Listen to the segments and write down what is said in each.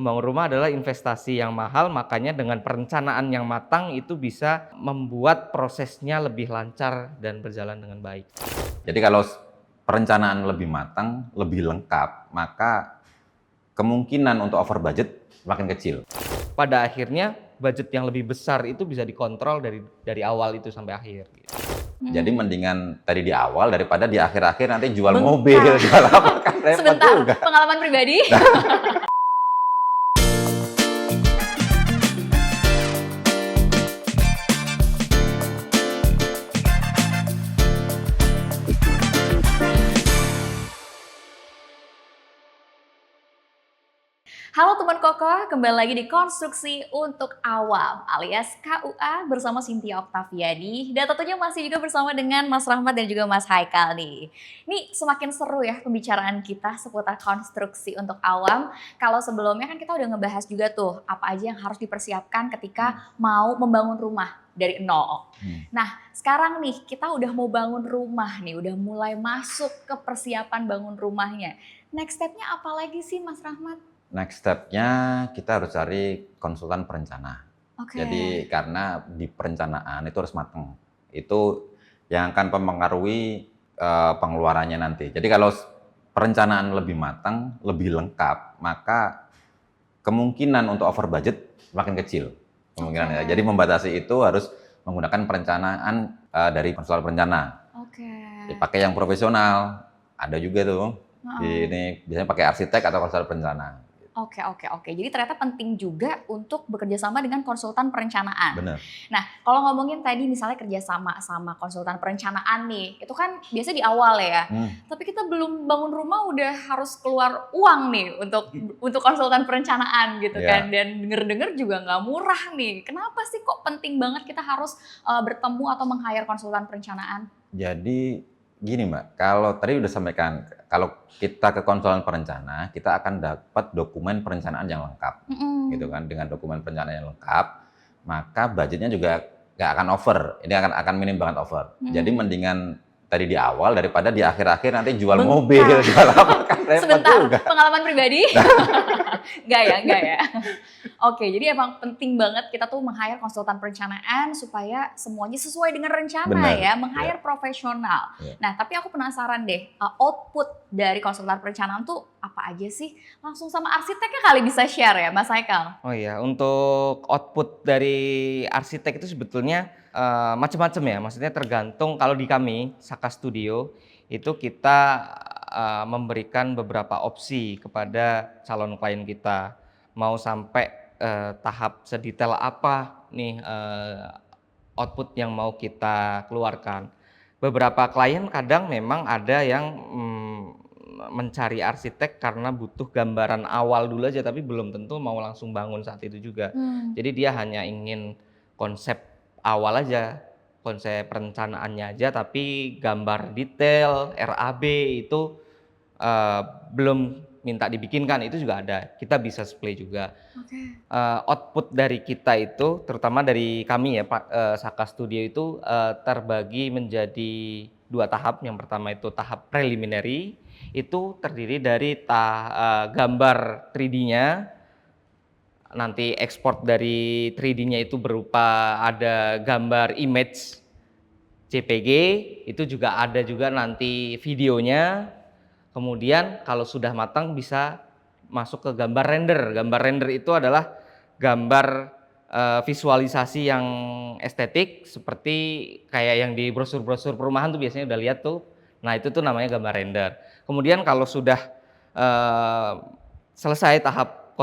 Membangun rumah adalah investasi yang mahal, makanya dengan perencanaan yang matang itu bisa membuat prosesnya lebih lancar dan berjalan dengan baik. Jadi kalau perencanaan lebih matang, lebih lengkap, maka kemungkinan untuk over budget makin kecil. Pada akhirnya budget yang lebih besar itu bisa dikontrol dari awal itu sampai akhir. Jadi mendingan tadi di awal daripada di akhir-akhir nanti jual Bengkak. mobil, jual apa kan repot Sebentar, juga. pengalaman pribadi. Halo teman kokoh, kembali lagi di Konstruksi untuk Awam alias KUA bersama Cynthia Oktaviani. Dan tentunya masih juga bersama dengan Mas Rahmat dan juga Mas Haikal nih. Ini semakin seru ya pembicaraan kita seputar konstruksi untuk awam. Kalau sebelumnya kan kita udah ngebahas juga tuh apa aja yang harus dipersiapkan ketika mau membangun rumah dari nol. Nah sekarang nih kita udah mau bangun rumah nih, udah mulai masuk ke persiapan bangun rumahnya. Next stepnya apa lagi sih Mas Rahmat? Next step-nya kita harus cari konsultan perencana. Jadi karena di perencanaan itu harus matang. Itu yang akan mempengaruhi pengeluarannya nanti. Jadi kalau perencanaan lebih matang, lebih lengkap, maka kemungkinan untuk over budget makin kecil. Kemungkinannya. Jadi membatasi itu harus menggunakan perencanaan dari konsultan perencana. Dipakai yang profesional, ada juga tuh. Ini biasanya pakai arsitek atau konsultan perencana. Oke. Jadi ternyata penting juga untuk bekerja sama dengan konsultan perencanaan. Benar. Nah, kalau ngomongin tadi misalnya kerja sama konsultan perencanaan nih, itu kan biasa di awal ya. Tapi kita belum bangun rumah udah harus keluar uang nih untuk konsultan perencanaan gitu kan. Dan denger-denger juga nggak murah nih. Kenapa sih kok penting banget kita harus bertemu atau meng-hire konsultan perencanaan? Jadi gini Mbak, kalau tadi udah sampaikan, kalau kita ke konsultan perencana, kita akan dapat dokumen perencanaan yang lengkap, gitu kan. Dengan dokumen perencanaan yang lengkap, maka budgetnya juga nggak akan over. Ini akan minim banget over. Jadi mendingan tadi di awal daripada di akhir-akhir nanti jual mobil, jual apa kan repot Sebentar, juga. pengalaman pribadi? Enggak ya. Oke, jadi emang penting banget kita tuh meng-hire konsultan perencanaan supaya semuanya sesuai dengan rencana. Ya, meng-hire profesional. Nah, tapi aku penasaran deh, output dari konsultan perencanaan tuh apa aja sih? Langsung sama arsiteknya kali bisa share ya, Mas Haikal? Oh iya, untuk output dari arsitek itu sebetulnya macam-macam ya. Maksudnya tergantung, kalau di kami Saka Studio itu kita memberikan beberapa opsi kepada calon klien kita. Mau sampai tahap sedetail apa nih output yang mau kita keluarkan. Beberapa klien kadang memang ada yang mencari arsitek karena butuh gambaran awal dulu aja, tapi belum tentu mau langsung bangun saat itu juga. Jadi dia hanya ingin konsep awal aja, konsep perencanaannya aja, tapi gambar detail, RAB itu belum minta dibikinkan, itu juga ada. Kita bisa supply juga. Output dari kita itu, terutama dari kami ya Pak Saka Studio itu terbagi menjadi 2 tahap. Yang pertama itu tahap preliminary, itu terdiri dari gambar 3D-nya. Nanti ekspor dari 3D-nya itu berupa ada gambar image JPG, itu juga ada juga nanti videonya. Kemudian kalau sudah matang bisa masuk ke gambar render. Gambar render itu adalah gambar visualisasi yang estetik seperti kayak yang di brosur-brosur perumahan tuh biasanya udah lihat tuh. Nah itu tuh namanya gambar render. Kemudian kalau sudah selesai tahap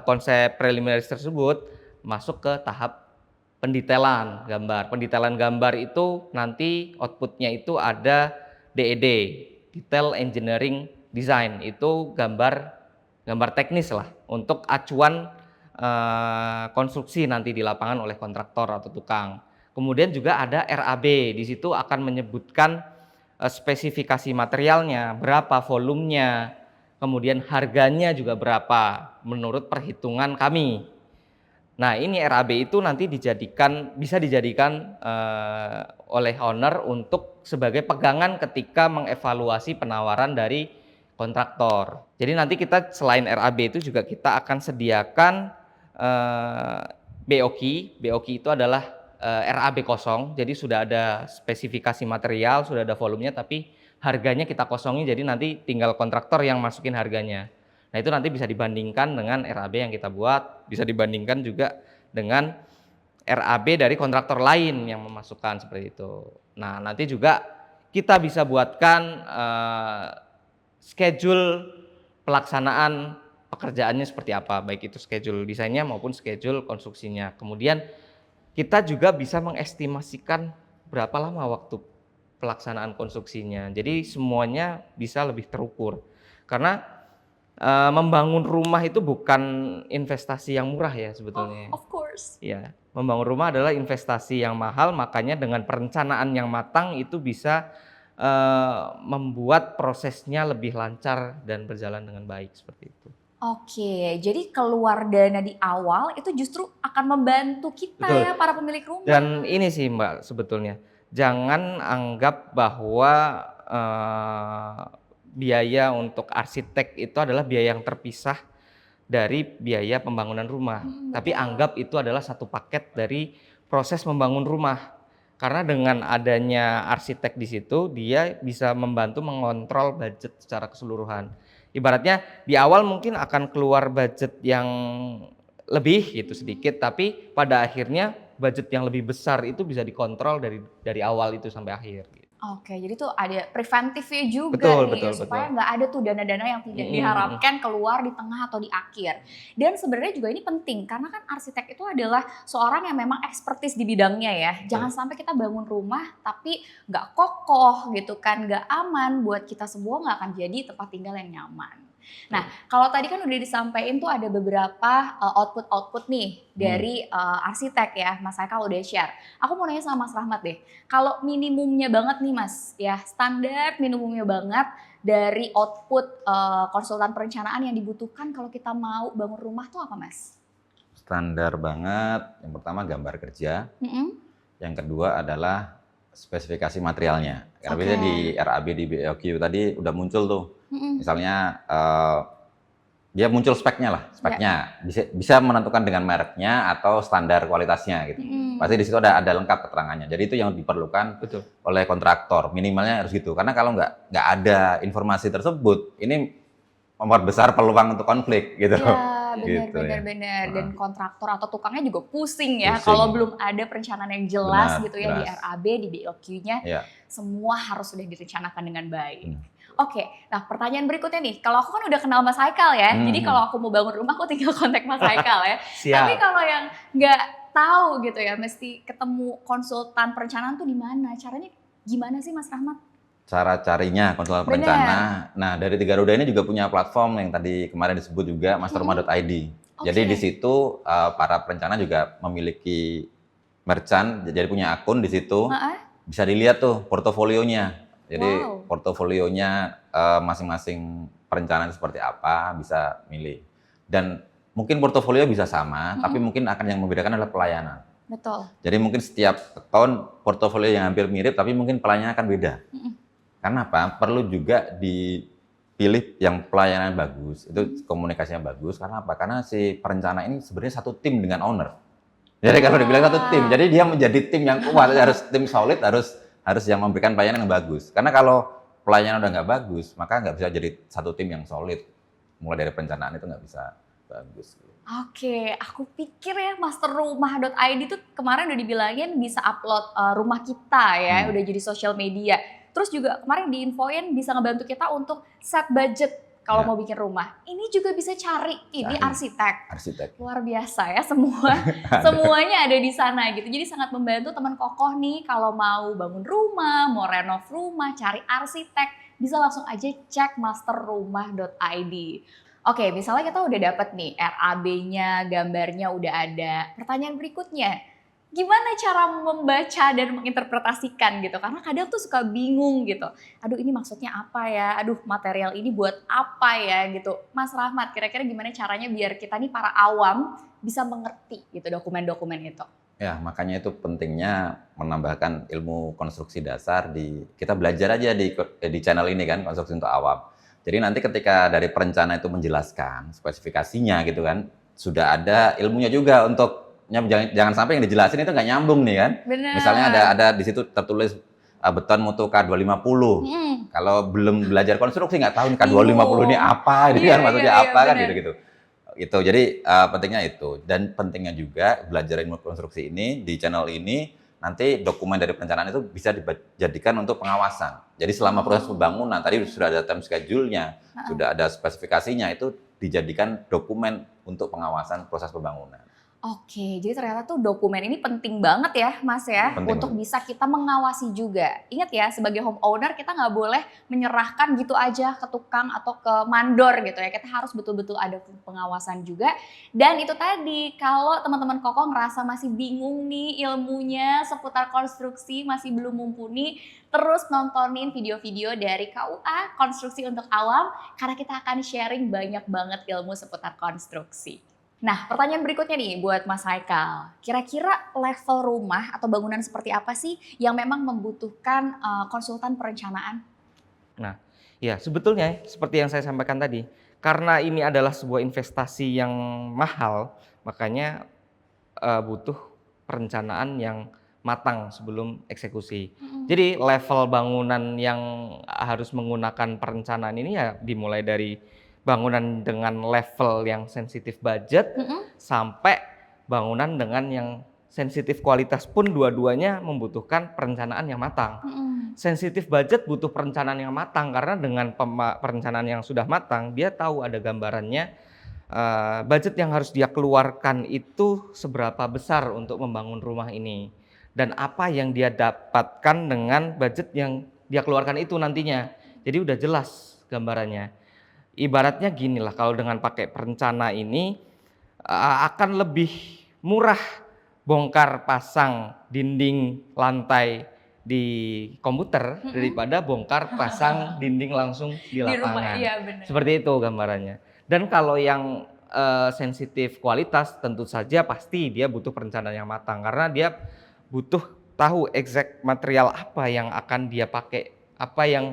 konsep preliminary tersebut, masuk ke tahap pendetailan gambar. Pendetailan gambar itu nanti outputnya itu ada DED, Detail Engineering Design. Itu gambar teknis lah untuk acuan konstruksi nanti di lapangan oleh kontraktor atau tukang. Kemudian juga ada RAB, di situ akan menyebutkan spesifikasi materialnya, berapa volumenya, kemudian harganya juga berapa menurut perhitungan kami. Nah ini RAB itu nanti bisa dijadikan oleh owner untuk sebagai pegangan ketika mengevaluasi penawaran dari kontraktor. Jadi nanti kita selain RAB itu juga kita akan sediakan BOQ. BOQ itu adalah RAB kosong, jadi sudah ada spesifikasi material, sudah ada volumenya, tapi harganya kita kosongin, jadi nanti tinggal kontraktor yang masukin harganya. Nah itu nanti bisa dibandingkan dengan RAB yang kita buat, bisa dibandingkan juga dengan RAB dari kontraktor lain yang memasukkan seperti itu. Nah nanti juga kita bisa buatkan schedule pelaksanaan pekerjaannya seperti apa, baik itu schedule desainnya maupun schedule konstruksinya. Kemudian kita juga bisa mengestimasikan berapa lama waktu pelaksanaan konstruksinya. Jadi semuanya bisa lebih terukur. Karena membangun rumah itu bukan investasi yang murah ya sebetulnya. Of course. Ya, membangun rumah adalah investasi yang mahal, makanya dengan perencanaan yang matang itu bisa membuat prosesnya lebih lancar dan berjalan dengan baik seperti itu. Oke, jadi keluar dana di awal itu justru akan membantu kita Betul. ya para pemilik rumah. Dan ini sih Mbak sebetulnya, jangan anggap bahwa biaya untuk arsitek itu adalah biaya yang terpisah dari biaya pembangunan rumah. Tapi Betul. anggap itu adalah satu paket dari proses membangun rumah. Karena dengan adanya arsitek di situ, dia bisa membantu mengontrol budget secara keseluruhan. Ibaratnya di awal mungkin akan keluar budget yang lebih gitu sedikit, tapi pada akhirnya budget yang lebih besar itu bisa dikontrol dari awal itu sampai akhir. Oke, jadi tuh ada preventifnya juga Betul, nih betul, supaya betul. nggak ada tuh dana-dana yang tidak diharapkan keluar di tengah atau di akhir. Dan sebenarnya juga ini penting karena kan arsitek itu adalah seorang yang memang ekspertis di bidangnya ya. Jangan sampai kita bangun rumah tapi nggak kokoh gitu kan, nggak aman buat kita semua, nggak akan jadi tempat tinggal yang nyaman. Nah, kalau tadi kan udah disampaikan tuh ada beberapa output nih dari arsitek ya, Mas Haikal udah share. Aku mau nanya sama Mas Rahmat deh, kalau minimumnya banget nih Mas, ya standar minimumnya banget dari output konsultan perencanaan yang dibutuhkan kalau kita mau bangun rumah tuh apa Mas? Standar banget, yang pertama gambar kerja, yang kedua adalah spesifikasi materialnya. Karena biasanya di RAB, di BOQ tadi udah muncul tuh. Misalnya dia muncul speknya lah, speknya bisa menentukan dengan mereknya atau standar kualitasnya gitu. Pasti di situ ada lengkap keterangannya. Jadi itu yang diperlukan oleh kontraktor, minimalnya harus gitu. Karena kalau nggak ada informasi tersebut, ini memperbesar peluang untuk konflik gitu. Iya, benar-benar. Dan kontraktor atau tukangnya juga pusing ya kalau belum ada perencanaan yang jelas gitu ya di RAB, di BOQ-nya. Semua harus sudah direncanakan dengan baik. Oke, nah pertanyaan berikutnya nih, kalau aku kan udah kenal Mas Haikal ya, jadi kalau aku mau bangun rumah aku tinggal kontak Mas Haikal ya. Tapi kalau yang nggak tahu gitu ya, mesti ketemu konsultan perencanaan tuh di mana? Caranya gimana sih Mas Rahmat? Cara carinya konsultan perencana. Nah, dari Tiga Roda ini juga punya platform yang tadi kemarin disebut juga masterrumah.id. Jadi di situ para perencana juga memiliki merchant, jadi punya akun di situ. Bisa dilihat tuh portofolionya. Jadi portofolionya masing-masing perencanaan seperti apa bisa milih. Dan mungkin portofolio bisa sama, tapi mungkin akan yang membedakan adalah pelayanan. Betul. Jadi mungkin setiap tahun portofolio yang hampir mirip, tapi mungkin pelayanannya akan beda. Karena apa? Perlu juga dipilih yang pelayanan bagus, itu komunikasinya bagus. Karena apa? Karena si perencana ini sebenarnya satu tim dengan owner. Jadi kalau dibilang satu tim, jadi dia menjadi tim yang kuat, harus tim solid, harus yang memberikan pelayanan yang bagus. Karena kalau pelayanan udah nggak bagus, maka nggak bisa jadi satu tim yang solid. Mulai dari perencanaan itu nggak bisa bagus. Oke, aku pikir ya masterrumah.id tuh kemarin udah dibilangin bisa upload rumah kita ya, udah jadi sosial media. Terus juga kemarin diinfoin bisa ngebantu kita untuk set budget kalau mau bikin rumah. Ini juga bisa cari ini arsitek. Luar biasa ya semuanya ada di sana gitu. Jadi sangat membantu teman kokoh nih kalau mau bangun rumah, mau renov rumah, cari arsitek, bisa langsung aja cek masterrumah.id. Oke, misalnya kita udah dapet nih RAB-nya, gambarnya udah ada. Pertanyaan berikutnya, gimana cara membaca dan menginterpretasikan gitu? Karena kadang tuh suka bingung gitu. Aduh ini maksudnya apa ya? Aduh material ini buat apa ya gitu. Mas Rahmat, kira-kira gimana caranya biar kita nih para awam bisa mengerti gitu dokumen-dokumen itu? Ya, makanya itu pentingnya menambahkan ilmu konstruksi dasar kita belajar aja di channel ini kan, konstruksi untuk awam. Jadi nanti ketika dari perencana itu menjelaskan spesifikasinya gitu kan, sudah ada ilmunya juga untuk jangan sampai yang dijelasin itu nggak nyambung nih kan. Bener. Misalnya ada di situ tertulis beton mutu K250. Kalau belum belajar konstruksi nggak tahu nih K250 ini apa, gitu kan maksudnya apa kan gitu-gitu. Itu jadi pentingnya itu, dan pentingnya juga belajar ilmu konstruksi ini di channel ini. Nanti dokumen dari perencanaan itu bisa dijadikan untuk pengawasan. Jadi selama proses pembangunan, tadi sudah ada time schedule-nya, sudah ada spesifikasinya, itu dijadikan dokumen untuk pengawasan proses pembangunan. Oke, jadi ternyata tuh dokumen ini penting banget ya Mas ya, Penting untuk banget. bisa kita mengawasi juga. Ingat ya, sebagai homeowner kita nggak boleh menyerahkan gitu aja ke tukang atau ke mandor gitu ya. Kita harus betul-betul ada pengawasan juga. Dan itu tadi, kalau teman-teman Koko ngerasa masih bingung nih ilmunya seputar konstruksi, masih belum mumpuni, terus nontonin video-video dari KUA, Konstruksi untuk Awam, karena kita akan sharing banyak banget ilmu seputar konstruksi. Nah, pertanyaan berikutnya nih buat Mas Haikal. Kira-kira level rumah atau bangunan seperti apa sih yang memang membutuhkan konsultan perencanaan? Nah, ya sebetulnya seperti yang saya sampaikan tadi, karena ini adalah sebuah investasi yang mahal, makanya butuh perencanaan yang matang sebelum eksekusi. Jadi level bangunan yang harus menggunakan perencanaan ini ya dimulai dari bangunan dengan level yang sensitif budget sampai bangunan dengan yang sensitif kualitas pun dua-duanya membutuhkan perencanaan yang matang. Sensitif budget butuh perencanaan yang matang karena dengan perencanaan yang sudah matang dia tahu ada gambarannya budget yang harus dia keluarkan itu seberapa besar untuk membangun rumah ini dan apa yang dia dapatkan dengan budget yang dia keluarkan itu nantinya. Jadi udah jelas gambarannya. Ibaratnya gini lah, kalau dengan pakai perencana ini akan lebih murah bongkar pasang dinding lantai di komputer daripada bongkar pasang dinding langsung di lapangan. Rumah, iya benar. Seperti itu gambarannya. Dan kalau yang sensitif kualitas tentu saja pasti dia butuh perencanaan yang matang karena dia butuh tahu exact material apa yang akan dia pakai, apa yang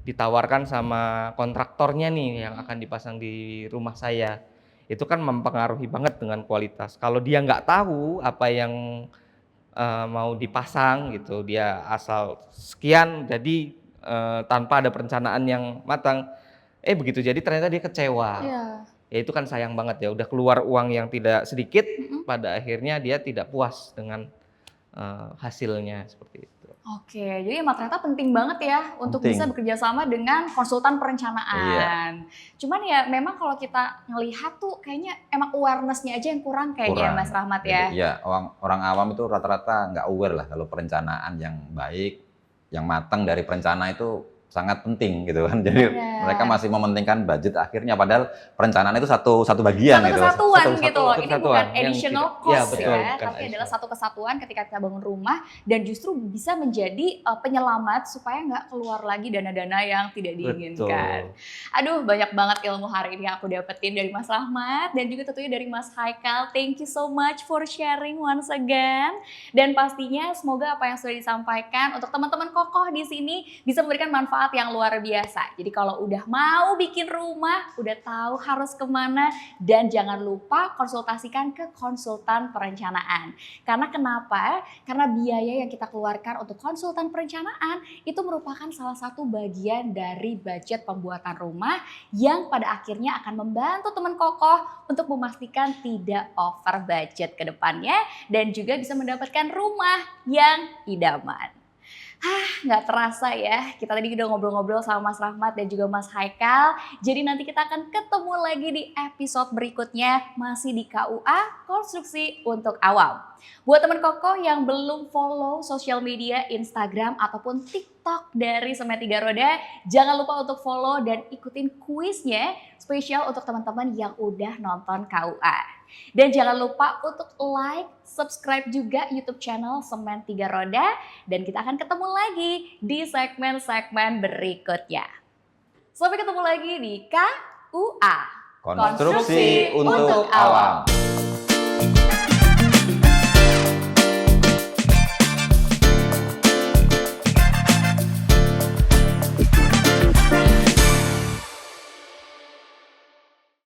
ditawarkan sama kontraktornya nih yang akan dipasang di rumah saya. Itu kan mempengaruhi banget dengan kualitas. Kalau dia nggak tahu apa yang mau dipasang gitu, dia asal sekian jadi tanpa ada perencanaan yang matang, begitu jadi ternyata dia kecewa. Ya itu kan sayang banget ya, udah keluar uang yang tidak sedikit, pada akhirnya dia tidak puas dengan hasilnya seperti itu. Oke, jadi emang ternyata penting banget ya untuk Penting. bisa bekerja sama dengan konsultan perencanaan. Cuman ya memang kalau kita ngelihat tuh kayaknya emang awareness-nya aja yang kurang kayaknya Mas Rahmat ya. Iya, orang awam itu rata-rata nggak aware lah kalau perencanaan yang baik, yang matang dari perencana itu sangat penting gitu kan. Jadi mereka masih mementingkan budget akhirnya padahal perencanaan itu satu bagian satu gitu. kesatuan gitu loh. Ini kesatuan bukan additional yang cost betul, ya, tapi adalah satu kesatuan ketika kita bangun rumah dan justru bisa menjadi penyelamat supaya nggak keluar lagi dana-dana yang tidak diinginkan. Aduh, banyak banget ilmu hari ini yang aku dapetin dari Mas Rahmat dan juga tentunya dari Mas Haikal. Thank you so much for sharing once again. Dan pastinya semoga apa yang sudah disampaikan untuk teman-teman kokoh di sini bisa memberikan manfaat yang luar biasa. Jadi kalau udah mau bikin rumah, udah tahu harus kemana, dan jangan lupa konsultasikan ke konsultan perencanaan. Karena kenapa? Karena biaya yang kita keluarkan untuk konsultan perencanaan itu merupakan salah satu bagian dari budget pembuatan rumah yang pada akhirnya akan membantu teman kokoh untuk memastikan tidak over budget ke depannya dan juga bisa mendapatkan rumah yang idaman. Nggak terasa ya, kita tadi udah ngobrol-ngobrol sama Mas Rahmat dan juga Mas Haikal. Jadi nanti kita akan ketemu lagi di episode berikutnya, masih di KUA, Konstruksi untuk Awam. Buat teman kokoh yang belum follow sosial media Instagram ataupun TikTok dari Semen Tiga Roda, jangan lupa untuk follow dan ikutin kuisnya spesial untuk teman-teman yang udah nonton KUA. Dan jangan lupa untuk like, subscribe juga YouTube channel Semen Tiga Roda. Dan kita akan ketemu lagi di segmen-segmen berikutnya. Sampai ketemu lagi di KUA. Konstruksi untuk Awam.